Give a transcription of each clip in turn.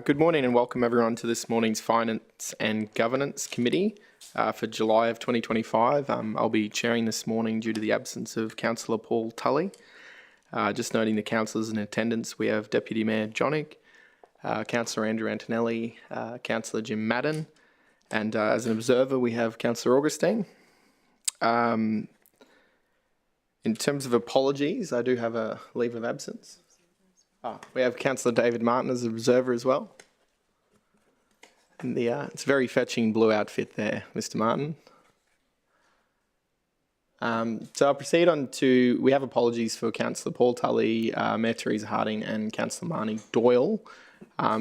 Good morning and welcome everyone to this morning's Finance and Governance Committee for July of 2025. I'll be chairing this morning due to the absence of Councillor Paul Tully. Just noting the councillors in attendance, we have Deputy Mayor Jonig, Councillor Andrew Antonelli, Councillor Jim Madden, and as an observer we have Councillor Augustine. In terms of apologies, I do have a leave of absence. We have Councillor David Martin as an observer as well. And it's a very fetching blue outfit there, Mr. Martin. So I'll proceed on to, we have apologies for Councillor Paul Tully, Mayor Teresa Harding and Councillor Marnie Doyle.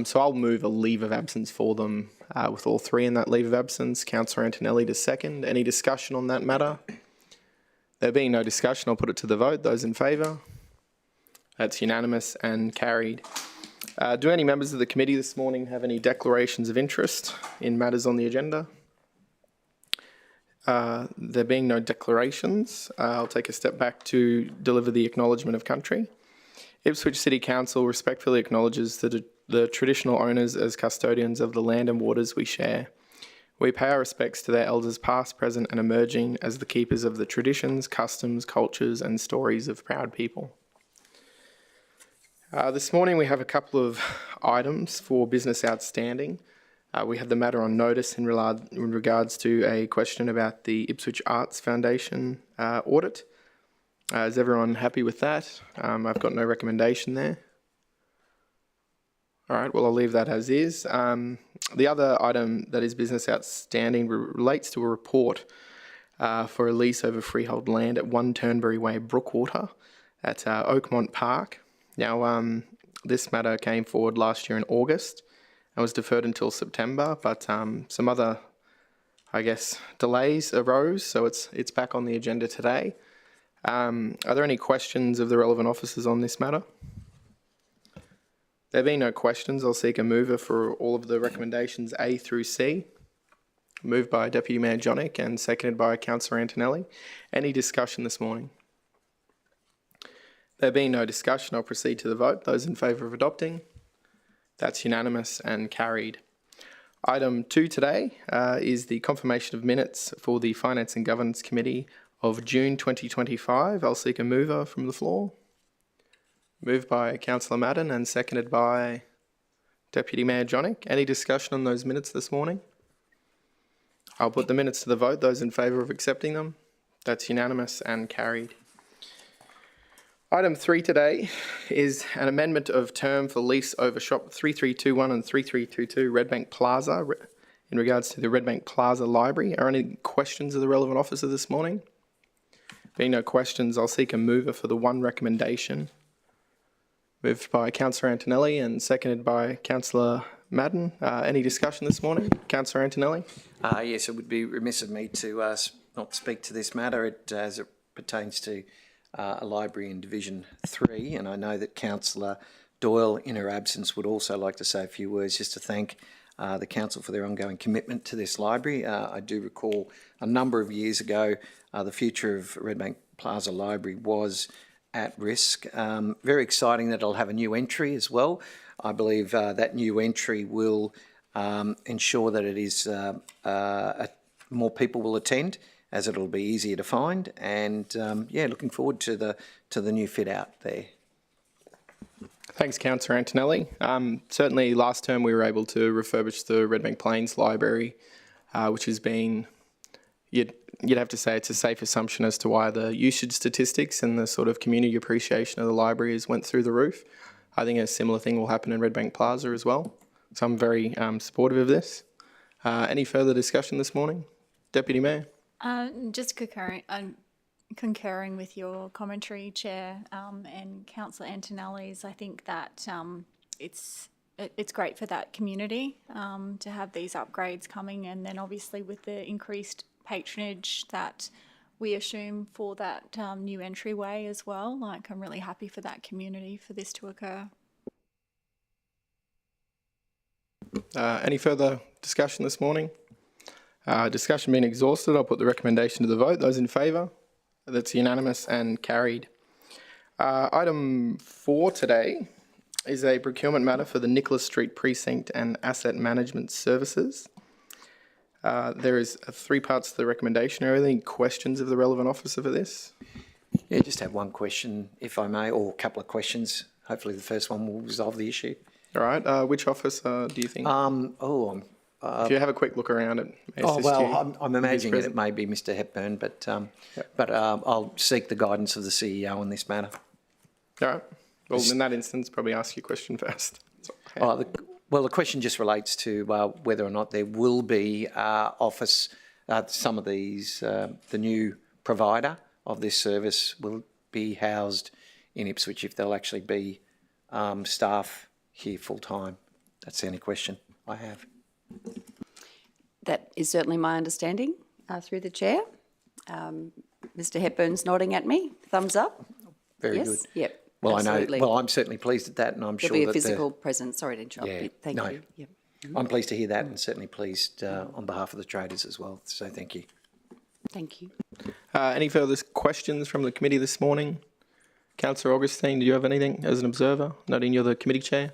So I'll move a leave of absence for them with all three in that leave of absence. Councillor Antonelli to second. Any discussion on that matter? There being no discussion, I'll put it to the vote. Those in favour? That's unanimous and carried. Do any members of the committee this morning have any declarations of interest in matters on the agenda? There being no declarations, I'll take a step back to deliver the acknowledgement of country. Ipswich City Council respectfully acknowledges the traditional owners as custodians of the land and waters we share. We pay our respects to their elders past, present and emerging as the keepers of the traditions, customs, cultures and stories of proud people. This morning we have a couple of items for business outstanding. We have the matter on notice in regards to a question about the Ipswich Arts Foundation audit. Is everyone happy with that? I've got no recommendation there. All right, well, I'll leave that as is. The other item that is business outstanding relates to a report for a lease over freehold land at 1 Turnberry Way, Brookwater at Oakmont Park. Now, this matter came forward last year in August and was deferred until September, but some other, I guess, delays arose, so it's back on the agenda today. Are there any questions of the relevant officers on this matter? There being no questions, I'll seek a mover for all of the recommendations A through C. Moved by Deputy Mayor Jonig and seconded by Councillor Antonelli. Any discussion this morning? There being no discussion, I'll proceed to the vote. Those in favour of adopting? That's unanimous and carried. Item 2 today is the confirmation of minutes for the Finance and Governance Committee of June 2025. I'll seek a mover from the floor. Moved by Councillor Madden and seconded by Deputy Mayor Jonig. Any discussion on those minutes this morning? I'll put the minutes to the vote. Those in favour of accepting them? That's unanimous and carried. Item 3 today is an amendment of term for lease over shop 3321 and 3322 Redbank Plaza in regards to the Redbank Plaza Library. Are any questions of the relevant officer this morning? Being no questions, I'll seek a mover for the one recommendation. Moved by Councillor Antonelli and seconded by Councillor Madden. Any discussion this morning? Councillor Antonelli? Yes, it would be remiss of me to not speak to this matter as it pertains to a library in Division 3, and I know that Councillor Doyle, in her absence, would also like to say a few words just to thank the Council for their ongoing commitment to this library. I do recall a number of years ago the future of Redbank Plaza Library was at risk. Very exciting that it'll have a new entry as well. I believe that new entry will ensure that it is more people will attend, as it'll be easier to find, and yeah, looking forward to the new fit out there. Thanks, Councillor Antonelli. Certainly last term we were able to refurbish the Redbank Plains Library, which has been, you'd have to say it's a safe assumption as to why the usage statistics and the sort of community appreciation of the libraries went through the roof. I think a similar thing will happen in Redbank Plaza as well. So I'm very supportive of this. Any further discussion this morning? Deputy Mayor? Just concurring with your commentary, Chair, and Councillor Antonelli's. I think that it's great for that community to have these upgrades coming, and then obviously with the increased patronage that we assume for that new entryway as well. Like, I'm really happy for that community for this to occur. Any further discussion this morning? Discussion being exhausted, I'll put the recommendation to the vote. Those in favour? That's unanimous and carried. Item 4 today is a procurement matter for the Nicholas Street Precinct and Asset Management Services. There is three parts to the recommendation. Are there any questions of the relevant officer for this? Yeah, just have one question, if I may, or a couple of questions. Hopefully the first one will resolve the issue. All right. Which officer do you think? If you have a quick look around, it may assist you. I'm imagining it may be Mr. Hepburn, but I'll seek the guidance of the CEO on this matter. All right. Well, in that instance, probably ask your question first. The question just relates to whether or not there will be some of these, the new provider of this service will be housed in Ipswich, if there'll actually be staff here full time. That's the only question I have. That is certainly my understanding through the chair. Mr. Hepburn's nodding at me. Thumbs up. Very yes? good. Yep. Well, absolutely. I know. Well, I'm certainly pleased at that, and I'm There'll sure be a that physical presence. Sorry to interrupt you. Thank you. Yep. I'm pleased to hear that, and certainly pleased on behalf of the traders as well. So thank you. Thank you. Any further questions from the committee this morning? Councillor Augustine, do you have anything as an observer, noting you're the committee chair?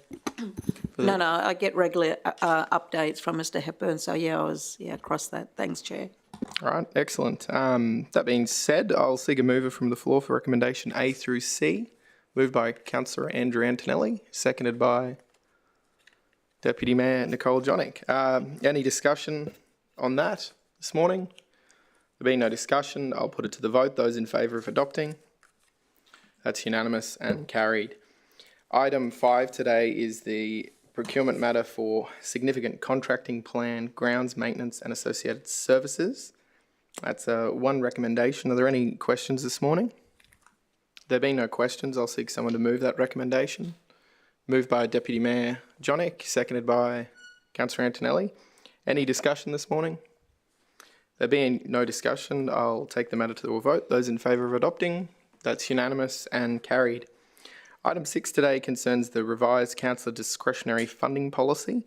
No, I get regular updates from Mr. Hepburn, so I was across that. Thanks, Chair. All right, excellent. That being said, I'll seek a mover from the floor for recommendation A through C. Moved by Councillor Andrew Antonelli, seconded by Deputy Mayor Nicole Jonick. Any discussion on that this morning? There being no discussion, I'll put it to the vote. Those in favour of adopting? That's unanimous and carried. Item 5 today is the procurement matter for significant contracting plan, grounds maintenance and associated services. That's one recommendation. Are there any questions this morning? There being no questions, I'll seek someone to move that recommendation. Moved by Deputy Mayor Jonick, seconded by Councillor Antonelli. Any discussion this morning? There being no discussion, I'll take the matter to a vote. Those in favour of adopting? That's unanimous and carried. Item 6 today concerns the revised councillor discretionary funding policy.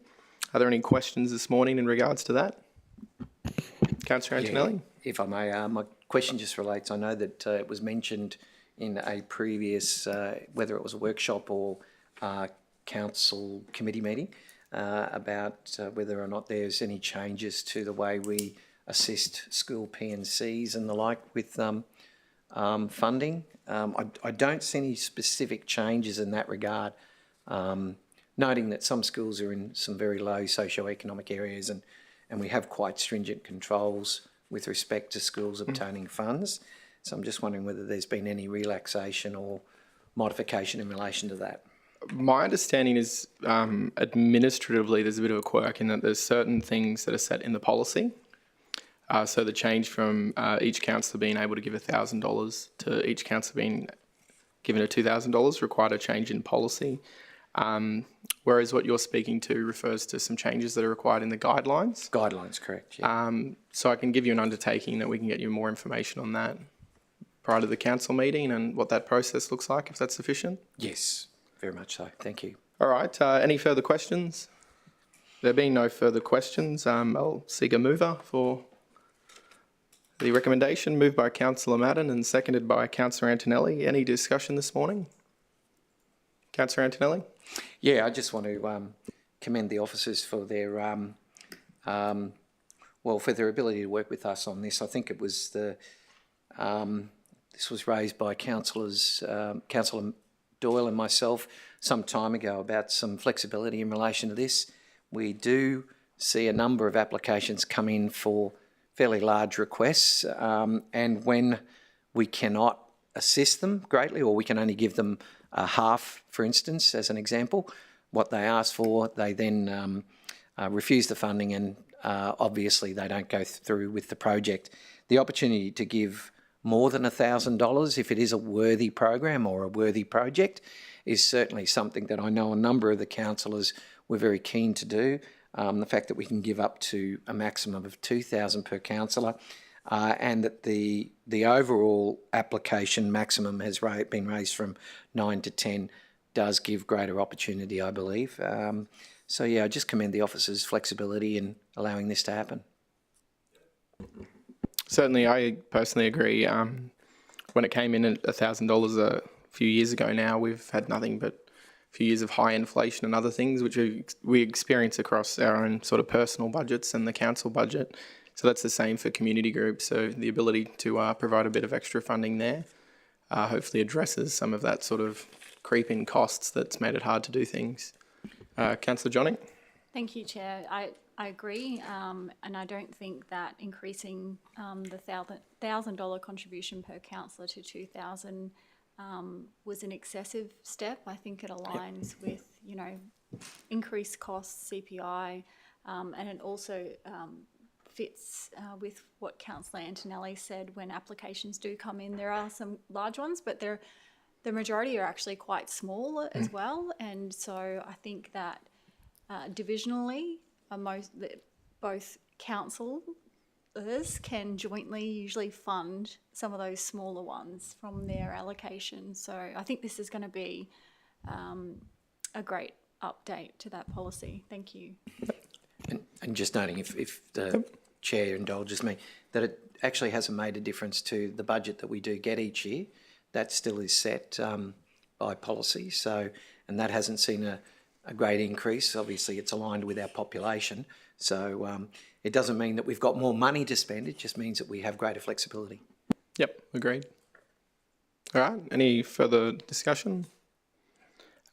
Are there any questions this morning in regards to that? Councillor Antonelli? If I may, my question just relates, I know that it was mentioned in a previous, whether it was a workshop or council committee meeting, about whether or not there's any changes to the way we assist school P&Cs and the like with funding. I don't see any specific changes in that regard, noting that some schools are in some very low socioeconomic areas and we have quite stringent controls with respect to schools obtaining funds. So I'm just wondering whether there's been any relaxation or modification in relation to that. My understanding is administratively there's a bit of a quirk in that there's certain things that are set in the policy. So the change from each councillor being able to give $1,000 to each councillor being given a $2,000 required a change in policy. Whereas what you're speaking to refers to some changes that are required in the guidelines. Guidelines, correct. Yeah. So I can give you an undertaking that we can get you more information on that prior to the council meeting and what that process looks like, if that's sufficient. Yes, very much so. Thank you. All right. Any further questions? There being no further questions, I'll seek a mover for the recommendation. Moved by Councillor Madden and seconded by Councillor Antonelli. Any discussion this morning? Councillor Antonelli? Yeah, I just want to commend the officers for their for their ability to work with us on this. I think it was this was raised by Councillor Doyle and myself some time ago about some flexibility in relation to this. We do see a number of applications come in for fairly large requests, and when we cannot assist them greatly, or we can only give them half, for instance, as an example, what they ask for, they then refuse the funding, and obviously they don't go through with the project. The opportunity to give more than $1,000 if it is a worthy program or a worthy project is certainly something that I know a number of the councillors were very keen to do. The fact that we can give up to a maximum of $2,000 per councillor, and that the overall application maximum has been raised from 9 to 10 does give greater opportunity, I believe. So yeah, I just commend the officers' flexibility in allowing this to happen. Certainly, I personally agree. When it came in at $1,000 a few years ago now, we've had nothing but few years of high inflation and other things, which we experience across our own sort of personal budgets and the council budget. So that's the same for community groups. So the ability to provide a bit of extra funding there hopefully addresses some of that sort of creep in costs that's made it hard to do things. Councillor Johnning? Thank you, Chair. I agree, and I don't think that increasing the $1,000 contribution per councillor to $2,000 was an excessive step. I think it aligns with, you know, increased costs, CPI, and it also fits with what Councillor Antonelli said when applications do come in. There are some large ones, but the majority are actually quite small as well. And so I think that divisionally, both councillors can jointly usually fund some of those smaller ones from their allocation. So I think this is going to be a great update to that policy. Thank you. And just noting, if the Chair indulges me, that it actually hasn't made a difference to the budget that we do get each year. That still is set by policy. So, and that hasn't seen a great increase. Obviously, it's aligned with our population. So it doesn't mean that we've got more money to spend. It just means that we have greater flexibility. Yep, agreed. All right, any further discussion?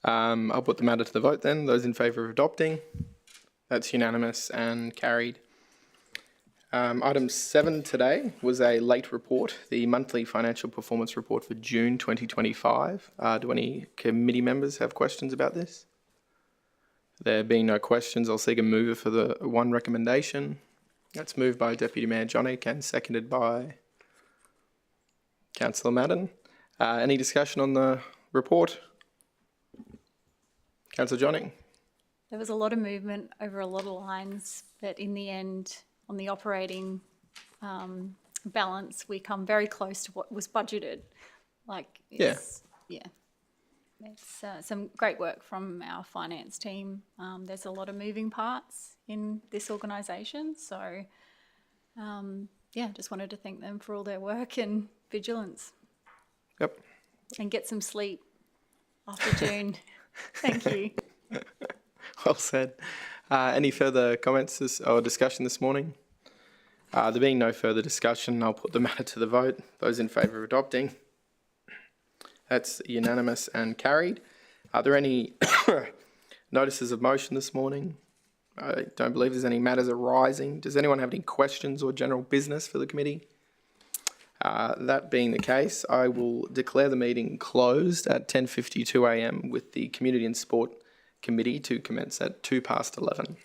I'll put the matter to the vote then. Those in favour of adopting? That's unanimous and carried. Item 7 today was a late report, the monthly financial performance report for June 2025. Do any committee members have questions about this? There being no questions, I'll seek a mover for the one recommendation. That's moved by Deputy Mayor Johnnick and seconded by Councillor Madden. Any discussion on the report? Councillor Johnnick? There was a lot of movement over a lot of lines, but in the end, on the operating balance, we come very close to what was budgeted. It's some great work from our finance team. There's a lot of moving parts in this organisation, so just wanted to thank them for all their work and vigilance. Yep. And get some sleep after June. Thank you. Well said. Any further comments or discussion this morning? There being no further discussion, I'll put the matter to the vote. Those in favour of adopting? That's unanimous and carried. Are there any notices of motion this morning? I don't believe there's any matters arising. Does anyone have any questions or general business for the committee? That being the case, I will declare the meeting closed at 10:52 a.m. with the Community and Sport Committee to commence at 11:02.